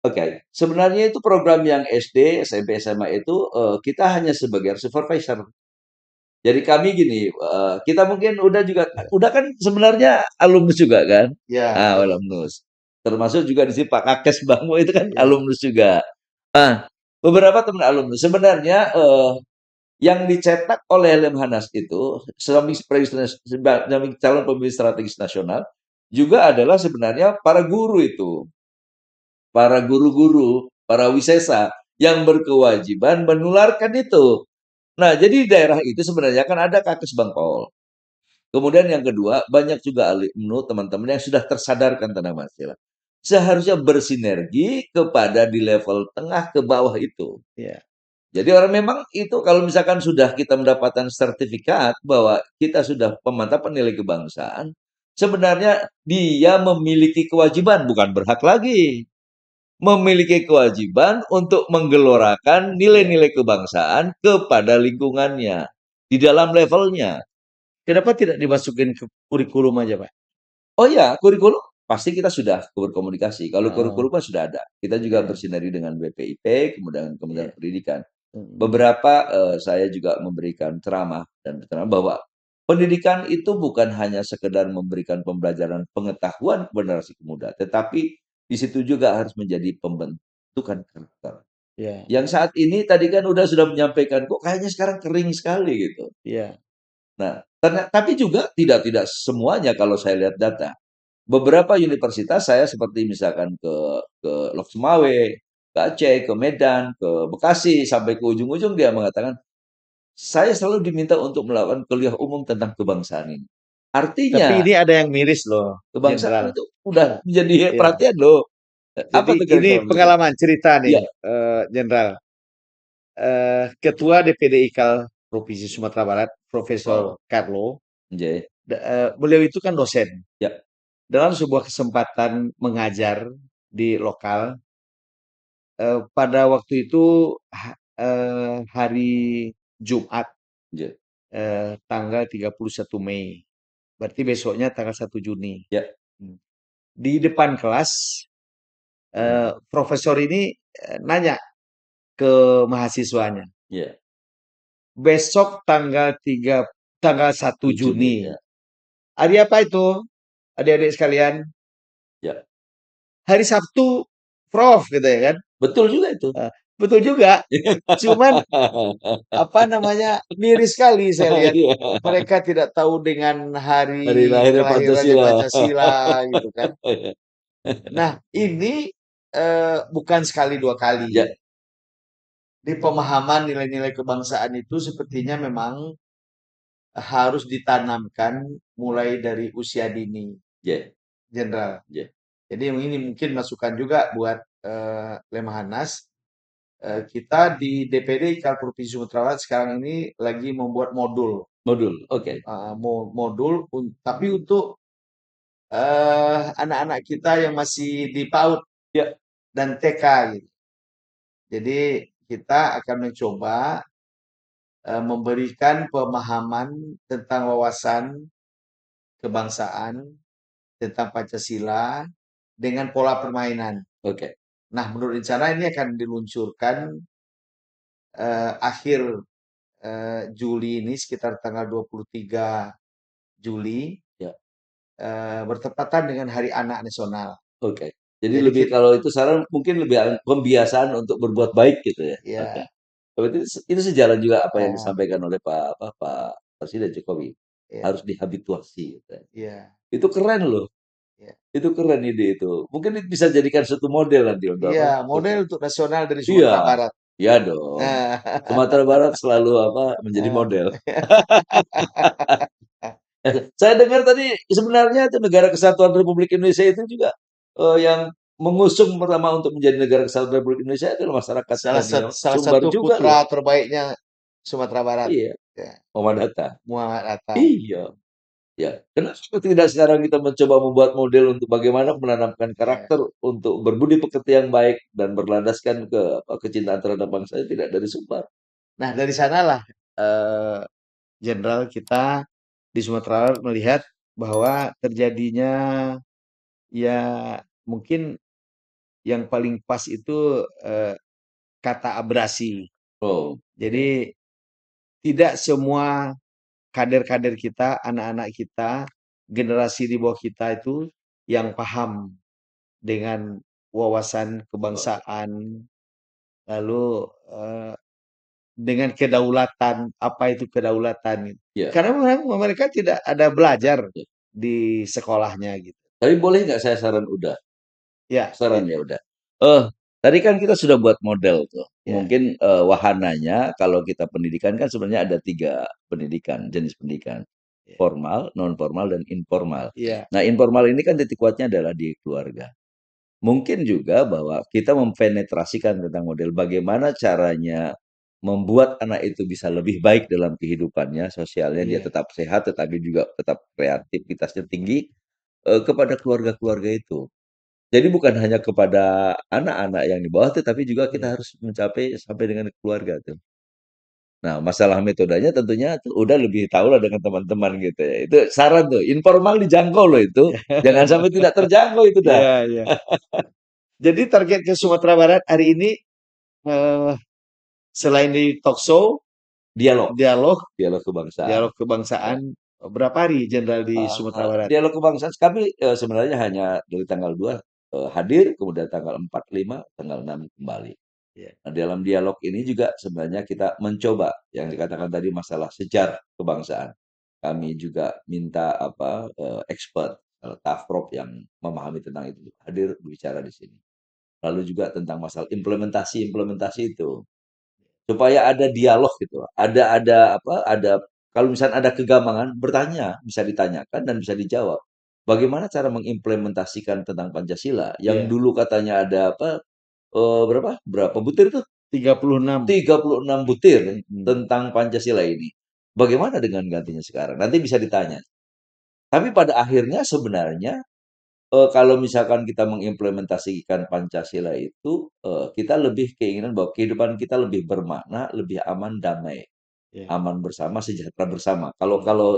[SPEAKER 2] Oke, sebenarnya itu program yang SD, SMP, SMA itu kita hanya sebagai supervisor. Jadi kami gini, kita mungkin udah kan sebenarnya alumnus juga kan?
[SPEAKER 1] Ya,
[SPEAKER 2] Ah,
[SPEAKER 1] ya,
[SPEAKER 2] alumnus. Termasuk juga di sini Pak Kakes Bangmo itu kan
[SPEAKER 1] ya,
[SPEAKER 2] alumnus juga. Ah, beberapa teman alumnus sebenarnya yang dicetak oleh Lemhanas itu sebagai calon pemilih strategis nasional juga adalah sebenarnya para guru itu, para guru-guru, para wisesa yang berkewajiban menularkan itu. Nah, jadi di daerah itu sebenarnya kan ada Kakes Bangpol. Kemudian yang kedua, banyak juga alumni teman-teman yang sudah tersadarkan tentang Pancasila. Seharusnya bersinergi kepada di level tengah ke bawah itu.
[SPEAKER 1] ya.
[SPEAKER 2] Jadi orang memang itu kalau misalkan sudah kita mendapatkan sertifikat bahwa kita sudah pemantapan nilai kebangsaan, sebenarnya dia memiliki kewajiban, bukan berhak lagi. Memiliki kewajiban untuk menggelorakan
[SPEAKER 1] Ya.
[SPEAKER 2] nilai-nilai kebangsaan kepada lingkungannya di dalam levelnya.
[SPEAKER 1] Kenapa tidak dimasukin ke kurikulum aja, Pak?
[SPEAKER 2] Oh ya, kurikulum pasti kita sudah berkomunikasi. Kalau
[SPEAKER 1] Heeh,
[SPEAKER 2] kurikulum kan sudah ada. Kita juga
[SPEAKER 1] iya,
[SPEAKER 2] bersinergi dengan BPIP, kemudian Kementerian
[SPEAKER 1] iya,
[SPEAKER 2] Pendidikan.
[SPEAKER 1] mhm,
[SPEAKER 2] Beberapa saya juga memberikan ceramah dan ceramah bahwa pendidikan itu bukan hanya sekedar memberikan pembelajaran pengetahuan kepada generasi muda, tetapi di situ juga harus menjadi pembentukan karakter.
[SPEAKER 1] iya,
[SPEAKER 2] Yang saat ini tadi kan sudah menyampaikan, kok kayaknya sekarang kering sekali gitu.
[SPEAKER 1] iya,
[SPEAKER 2] Nah, tapi juga tidak semuanya kalau saya lihat data. Beberapa universitas saya seperti misalkan ke Lok Sumawe, ke Aceh, ke Medan, ke Bekasi, sampai ke ujung-ujung dia mengatakan, saya selalu diminta untuk melakukan kuliah umum tentang kebangsaan ini.
[SPEAKER 1] tapi
[SPEAKER 2] Artinya
[SPEAKER 1] ini ada yang miris loh,
[SPEAKER 2] kebangsaan
[SPEAKER 1] Jenderal.
[SPEAKER 2] itu udah menjadi
[SPEAKER 1] Iya,
[SPEAKER 2] perhatian loh. Apa
[SPEAKER 1] jadi
[SPEAKER 2] tuh
[SPEAKER 1] ini
[SPEAKER 2] kira-kira menurut Anda?
[SPEAKER 1] pengalaman cerita nih,
[SPEAKER 2] Iya,
[SPEAKER 1] Jenderal. Ketua DPD IKAL Provinsi Sumatera Barat, Profesor
[SPEAKER 2] oh,
[SPEAKER 1] Carlo,
[SPEAKER 2] J,
[SPEAKER 1] beliau itu kan dosen.
[SPEAKER 2] ya,
[SPEAKER 1] Dalam sebuah kesempatan mengajar di lokal, pada waktu itu hari Jumat,
[SPEAKER 2] J,
[SPEAKER 1] tanggal 31 Mei. Berarti besoknya tanggal 1 Juni.
[SPEAKER 2] ya,
[SPEAKER 1] Hmm. Di depan kelas, profesor ini nanya ke mahasiswanya,
[SPEAKER 2] ya,
[SPEAKER 1] besok tanggal satu
[SPEAKER 2] 7 Juni,
[SPEAKER 1] Juni.
[SPEAKER 2] ya,
[SPEAKER 1] Hari apa itu? Adik-adik sekalian,
[SPEAKER 2] ya.
[SPEAKER 1] hari Sabtu, Prof, gitu ya kan?
[SPEAKER 2] Betul juga itu.
[SPEAKER 1] Eh, betul juga. Cuman apa namanya, miris sekali saya lihat
[SPEAKER 2] Iya.
[SPEAKER 1] mereka tidak tahu dengan
[SPEAKER 2] Hari
[SPEAKER 1] hari
[SPEAKER 2] lahirnya
[SPEAKER 1] kelahirannya
[SPEAKER 2] Pancasila.
[SPEAKER 1] Pancasila gitu kan. Nah, ini bukan sekali dua kali.
[SPEAKER 2] Ya,
[SPEAKER 1] Di pemahaman nilai-nilai kebangsaan itu sepertinya memang harus ditanamkan mulai dari usia dini,
[SPEAKER 2] ya,
[SPEAKER 1] Jenderal.
[SPEAKER 2] ya.
[SPEAKER 1] Jadi ini mungkin masukan juga buat Lemhanas. Kita di DPD IKAL Provinsi Sumatera Barat sekarang ini lagi membuat modul,
[SPEAKER 2] Modul, oke.
[SPEAKER 1] modul, tapi untuk anak-anak kita yang masih di PAUD
[SPEAKER 2] Ya,
[SPEAKER 1] dan TK gitu. Jadi kita akan mencoba memberikan pemahaman tentang wawasan kebangsaan, tentang Pancasila dengan pola permainan.
[SPEAKER 2] Oke.
[SPEAKER 1] Nah, menurut rencana ini akan diluncurkan akhir Juli ini sekitar tanggal 23 Juli
[SPEAKER 2] Ya,
[SPEAKER 1] bertepatan dengan Hari Anak Nasional.
[SPEAKER 2] oke. Jadi
[SPEAKER 1] Jadi
[SPEAKER 2] lebih
[SPEAKER 1] kita
[SPEAKER 2] kalau itu saran mungkin lebih pembiasaan untuk berbuat baik gitu ya? Oke.
[SPEAKER 1] ya
[SPEAKER 2] Berarti itu sejalan juga apa yang
[SPEAKER 1] uh,
[SPEAKER 2] disampaikan oleh Pak Presiden Jokowi,
[SPEAKER 1] ya
[SPEAKER 2] harus dihabituasi gitu ya.
[SPEAKER 1] ya
[SPEAKER 2] Itu keren loh,
[SPEAKER 1] ya.
[SPEAKER 2] itu keren ide itu. Mungkin bisa jadikan suatu model nanti untuk
[SPEAKER 1] Iya,
[SPEAKER 2] apa,
[SPEAKER 1] model untuk nasional dari
[SPEAKER 2] iya,
[SPEAKER 1] Sumatera Barat.
[SPEAKER 2] iya dong.
[SPEAKER 1] Nah,
[SPEAKER 2] Sumatera Barat selalu apa, menjadi
[SPEAKER 1] eh,
[SPEAKER 2] model. Saya dengar tadi sebenarnya itu Negara Kesatuan Republik Indonesia itu juga yang mengusung pertama untuk menjadi Negara Kesatuan Republik Indonesia adalah masyarakat
[SPEAKER 1] salah
[SPEAKER 2] Sumbar
[SPEAKER 1] satu
[SPEAKER 2] juga
[SPEAKER 1] putra
[SPEAKER 2] loh.
[SPEAKER 1] terbaiknya Sumatera Barat.
[SPEAKER 2] Iya,
[SPEAKER 1] Ya,
[SPEAKER 2] Muhammad Hatta.
[SPEAKER 1] Muhammad Atta.
[SPEAKER 2] Iya, ya. Kenapa tidak sekarang kita mencoba membuat model untuk bagaimana menanamkan
[SPEAKER 1] Ya.
[SPEAKER 2] karakter untuk berbudi pekerti yang baik dan berlandaskan ke kecintaan terhadap bangsa tidak dari Sumbar.
[SPEAKER 1] Nah, dari sanalah eh, jenderal kita di Sumatera Barat melihat bahwa terjadinya ya mungkin yang paling pas itu kata abrasi.
[SPEAKER 2] Oh, oke.
[SPEAKER 1] Jadi tidak semua kader-kader kita, anak-anak kita, generasi di bawah kita itu yang paham dengan wawasan
[SPEAKER 2] Oh,
[SPEAKER 1] kebangsaan, lalu dengan kedaulatan, apa itu kedaulatan.
[SPEAKER 2] ya,
[SPEAKER 1] Karena memang mereka tidak ada belajar
[SPEAKER 2] ya.
[SPEAKER 1] di sekolahnya gitu.
[SPEAKER 2] Tapi boleh nggak saya saran udah?
[SPEAKER 1] Ya,
[SPEAKER 2] Saran ya udah. Eh, tadi kan kita sudah buat model tuh.
[SPEAKER 1] ya,
[SPEAKER 2] Mungkin wahananya kalau kita pendidikan kan sebenarnya ada tiga pendidikan, jenis pendidikan.
[SPEAKER 1] ya,
[SPEAKER 2] Formal, non formal, dan informal.
[SPEAKER 1] ya,
[SPEAKER 2] Nah, informal ini kan titik kuatnya adalah di keluarga. Mungkin juga bahwa kita mempenetrasikan tentang model bagaimana caranya membuat anak itu bisa lebih baik dalam kehidupannya, sosialnya, dia
[SPEAKER 1] iya,
[SPEAKER 2] tetap sehat, tetapi juga tetap kreativitasnya tinggi kepada keluarga-keluarga itu. Jadi bukan hanya kepada anak-anak yang di bawah, tetapi juga
[SPEAKER 1] iya.
[SPEAKER 2] kita harus mencapai sampai dengan keluarga tuh. Nah, masalah metodenya tentunya tuh udah lebih tahu lah dengan teman-teman gitu ya. Itu saran tuh, informal dijangkau loh itu. Jangan sampai tidak terjangkau itu dah.
[SPEAKER 1] Iya, iya. Jadi target ke Sumatera Barat hari ini eh, selain di talk show,
[SPEAKER 2] Dialog,
[SPEAKER 1] dialog,
[SPEAKER 2] dialog kebangsaan.
[SPEAKER 1] dialog kebangsaan,
[SPEAKER 2] Ya.
[SPEAKER 1] berapa hari Jenderal di Sumatera Barat?
[SPEAKER 2] Dialog kebangsaan kami sebenarnya hanya dari tanggal 2 hadir, kemudian tanggal 4, 5, tanggal 6 kembali.
[SPEAKER 1] Ya,
[SPEAKER 2] Nah, dalam dialog ini juga sebenarnya kita mencoba yang dikatakan tadi masalah sejarah kebangsaan. Kami juga minta apa expert Tafrop yang memahami tentang itu hadir berbicara di sini. Lalu juga tentang masalah implementasi itu supaya ada dialog gitu. Ada apa? Ada kalau misalnya ada kegambangan bertanya, bisa ditanyakan dan bisa dijawab. Bagaimana cara mengimplementasikan tentang Pancasila yang
[SPEAKER 1] iya.
[SPEAKER 2] dulu katanya ada apa berapa? Berapa butir tuh?
[SPEAKER 1] 36.
[SPEAKER 2] 36 butir
[SPEAKER 1] Mm-mm.
[SPEAKER 2] tentang Pancasila ini. Bagaimana dengan gantinya sekarang? Nanti bisa ditanya. Tapi pada akhirnya sebenarnya kalau misalkan kita mengimplementasikan Pancasila itu kita lebih keinginan bahwa kehidupan kita lebih bermakna, lebih aman, damai,
[SPEAKER 1] Ya.
[SPEAKER 2] aman bersama, sejahtera bersama. Kalau
[SPEAKER 1] Hmm.
[SPEAKER 2] kalau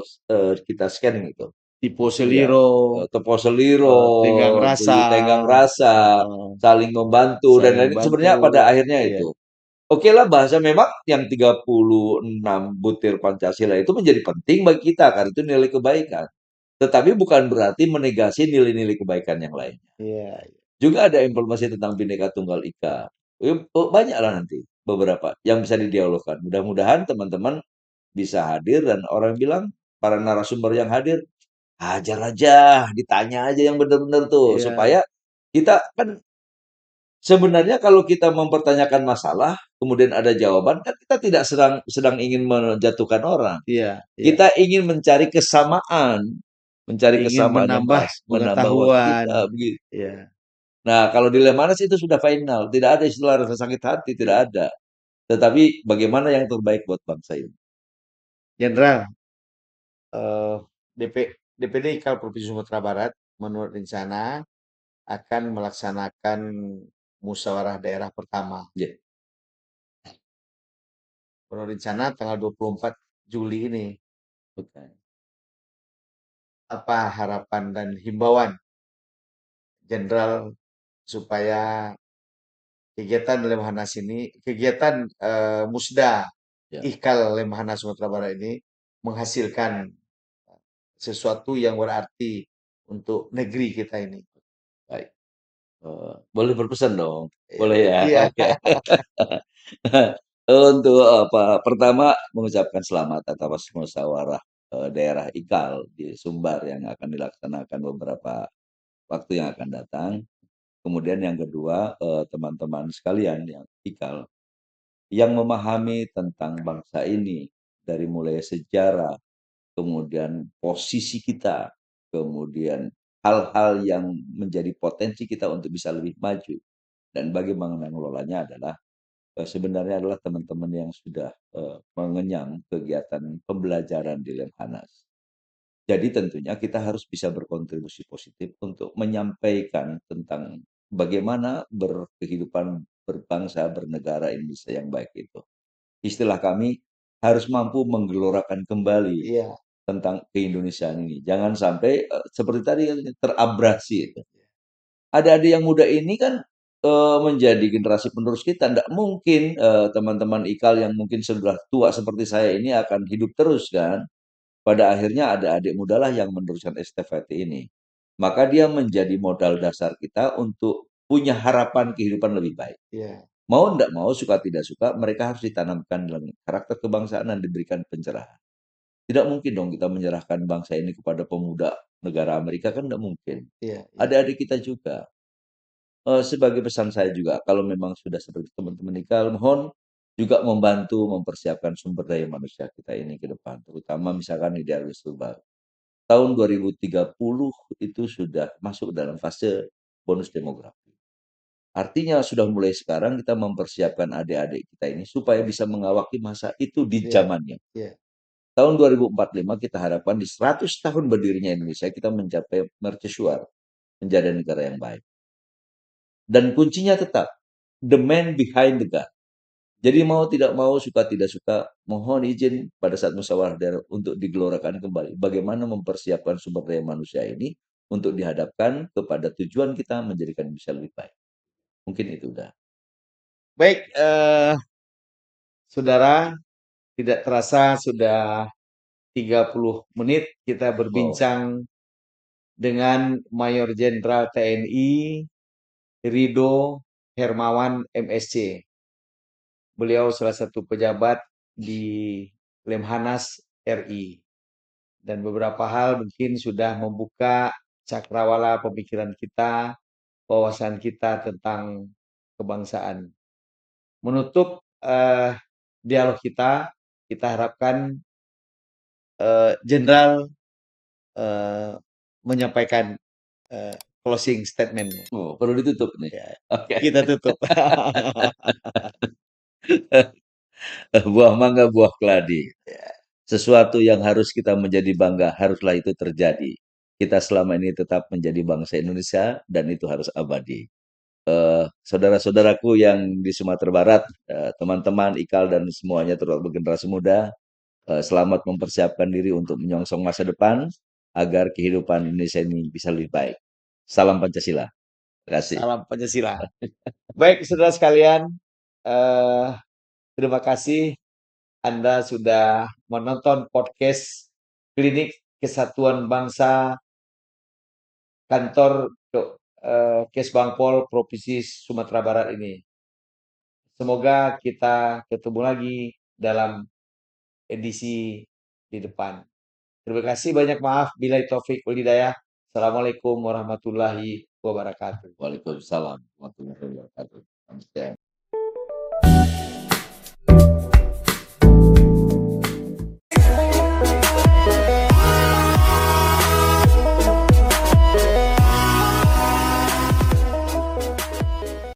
[SPEAKER 2] kita scan gitu.
[SPEAKER 1] Tipo
[SPEAKER 2] Iya,
[SPEAKER 1] Seliro,
[SPEAKER 2] Tepo Seliro,
[SPEAKER 1] Tenggang Rasa,
[SPEAKER 2] Tenggang Rasa,
[SPEAKER 1] eh,
[SPEAKER 2] saling membantu dan
[SPEAKER 1] saling
[SPEAKER 2] lain
[SPEAKER 1] membantu.
[SPEAKER 2] sebenarnya pada akhirnya
[SPEAKER 1] Iya,
[SPEAKER 2] itu. Oke lah bahasa memang yang 36 butir Pancasila itu menjadi penting bagi kita karena itu nilai kebaikan. Tetapi bukan berarti menegasi nilai-nilai kebaikan yang lain.
[SPEAKER 1] iya,
[SPEAKER 2] Juga ada informasi tentang Bhinneka Tunggal Ika. Banyaklah nanti beberapa yang bisa didialogkan. Mudah-mudahan teman-teman bisa hadir dan orang bilang para narasumber yang hadir hajar aja, ditanya aja yang benar-benar tuh
[SPEAKER 1] iya,
[SPEAKER 2] supaya kita kan sebenarnya kalau kita mempertanyakan masalah, kemudian ada jawaban, kan kita tidak sedang sedang ingin menjatuhkan orang.
[SPEAKER 1] iya, iya.
[SPEAKER 2] Kita ingin mencari
[SPEAKER 1] Ingin
[SPEAKER 2] kesamaan yang
[SPEAKER 1] menambah
[SPEAKER 2] pas, menambah wawasan
[SPEAKER 1] pengetahuan.
[SPEAKER 2] kita, begitu.
[SPEAKER 1] Iya.
[SPEAKER 2] Nah, kalau di Lemhanas itu sudah final, tidak ada istilah rasa sakit hati, tidak
[SPEAKER 1] Iya.
[SPEAKER 2] ada. Tetapi bagaimana yang terbaik buat bangsa ini?
[SPEAKER 1] Jenderal, eh, DP, DPD IKAL Provinsi Sumatera Barat menurut rencana akan melaksanakan musyawarah daerah pertama.
[SPEAKER 2] Ya,
[SPEAKER 1] Menurut rencana tanggal 24 Juli ini.
[SPEAKER 2] oke.
[SPEAKER 1] apa harapan dan himbauan Jenderal supaya kegiatan Lemhanas ini, kegiatan Musda
[SPEAKER 2] Ya,
[SPEAKER 1] Ihkal Lemhanas Sumatera Barat ini menghasilkan sesuatu yang berarti untuk negeri kita ini.
[SPEAKER 2] baik. Boleh berpesan dong? Boleh ya?
[SPEAKER 1] Iya,
[SPEAKER 2] Oke. Untuk apa, pertama mengucapkan selamat atas musyawarah daerah IKAL di Sumbar yang akan dilaksanakan beberapa waktu yang akan datang. Kemudian yang kedua, teman-teman sekalian yang IKAL yang memahami tentang bangsa ini dari mulai sejarah, kemudian posisi kita, kemudian hal-hal yang menjadi potensi kita untuk bisa lebih maju dan bagaimana mengelolanya adalah sebenarnya adalah teman-teman yang sudah mengenyam kegiatan pembelajaran di Lemhanas. Jadi tentunya kita harus bisa berkontribusi positif untuk menyampaikan tentang bagaimana berkehidupan berbangsa, bernegara Indonesia yang baik itu. Istilah kami harus mampu menggelorakan kembali
[SPEAKER 1] iya,
[SPEAKER 2] tentang keindonesiaan ini. Jangan sampai seperti tadi terabrasi itu. Adik-adik yang muda ini kan menjadi generasi penerus kita. Tidak mungkin teman-teman IKAL yang mungkin sudah tua seperti saya ini akan hidup terus kan. Pada akhirnya ada adik mudalah yang meneruskan estafet ini. Maka dia menjadi modal dasar kita untuk punya harapan kehidupan lebih baik.
[SPEAKER 1] iya,
[SPEAKER 2] Mau tidak mau, suka tidak suka, mereka harus ditanamkan dalam karakter kebangsaan dan diberikan pencerahan. Tidak mungkin dong kita menyerahkan bangsa ini kepada pemuda negara Amerika, kan tidak mungkin.
[SPEAKER 1] iya, iya.
[SPEAKER 2] Adik-adik kita juga. Sebagai pesan saya juga, kalau memang sudah seperti teman-teman IKAL, mohon juga membantu mempersiapkan sumber daya manusia kita ini ke depan, terutama misalkan di daerah Sulbar. Tahun 2030 itu sudah masuk dalam fase bonus demografi. Artinya sudah mulai sekarang kita mempersiapkan adik-adik kita ini supaya bisa mengawaki masa itu di
[SPEAKER 1] Iya,
[SPEAKER 2] zamannya.
[SPEAKER 1] iya,
[SPEAKER 2] Tahun 2045 kita harapkan di 100 tahun berdirinya Indonesia kita mencapai mercusuar, menjadi negara yang baik. Dan kuncinya tetap the man behind the gun. Jadi mau tidak mau, suka tidak suka, mohon izin pada saat musyawarah daerah untuk digelorakan kembali. Bagaimana mempersiapkan sumber daya manusia ini untuk dihadapkan kepada tujuan kita menjadikan Indonesia lebih baik. Mungkin itu udah.
[SPEAKER 1] baik, saudara, tidak terasa sudah 30 menit kita
[SPEAKER 2] Wow.
[SPEAKER 1] berbincang dengan Mayor Jenderal TNI Rido Hermawan MSC. Beliau salah satu pejabat di Lemhanas RI. Dan beberapa hal mungkin sudah membuka cakrawala pemikiran kita, wawasan kita tentang kebangsaan. Menutup dialog kita, kita harapkan Jenderal menyampaikan closing statement-nya.
[SPEAKER 2] Oh, perlu ditutup nih.
[SPEAKER 1] Ya,
[SPEAKER 2] Oke.
[SPEAKER 1] kita tutup.
[SPEAKER 2] Buah mangga, buah keladi. Sesuatu yang harus kita menjadi bangga, haruslah itu terjadi. Kita selama ini tetap menjadi bangsa Indonesia dan itu harus abadi. Saudara-saudaraku yang di Sumatera Barat, teman-teman IKAL dan semuanya terutama generasi muda, selamat mempersiapkan diri untuk menyongsong masa depan agar kehidupan Indonesia ini bisa lebih baik. Salam Pancasila. Terima kasih.
[SPEAKER 1] Salam Pancasila. Baik, saudara sekalian, eh, terima kasih Anda sudah menonton podcast Klinik Kesatuan Bangsa kantor Kesbangpol Provinsi Sumatera Barat ini. Semoga kita ketemu lagi dalam edisi di depan. Terima kasih banyak, maaf bila taufik wal hidayah. Assalamualaikum warahmatullahi wabarakatuh.
[SPEAKER 2] Waalaikumsalam warahmatullahi wabarakatuh.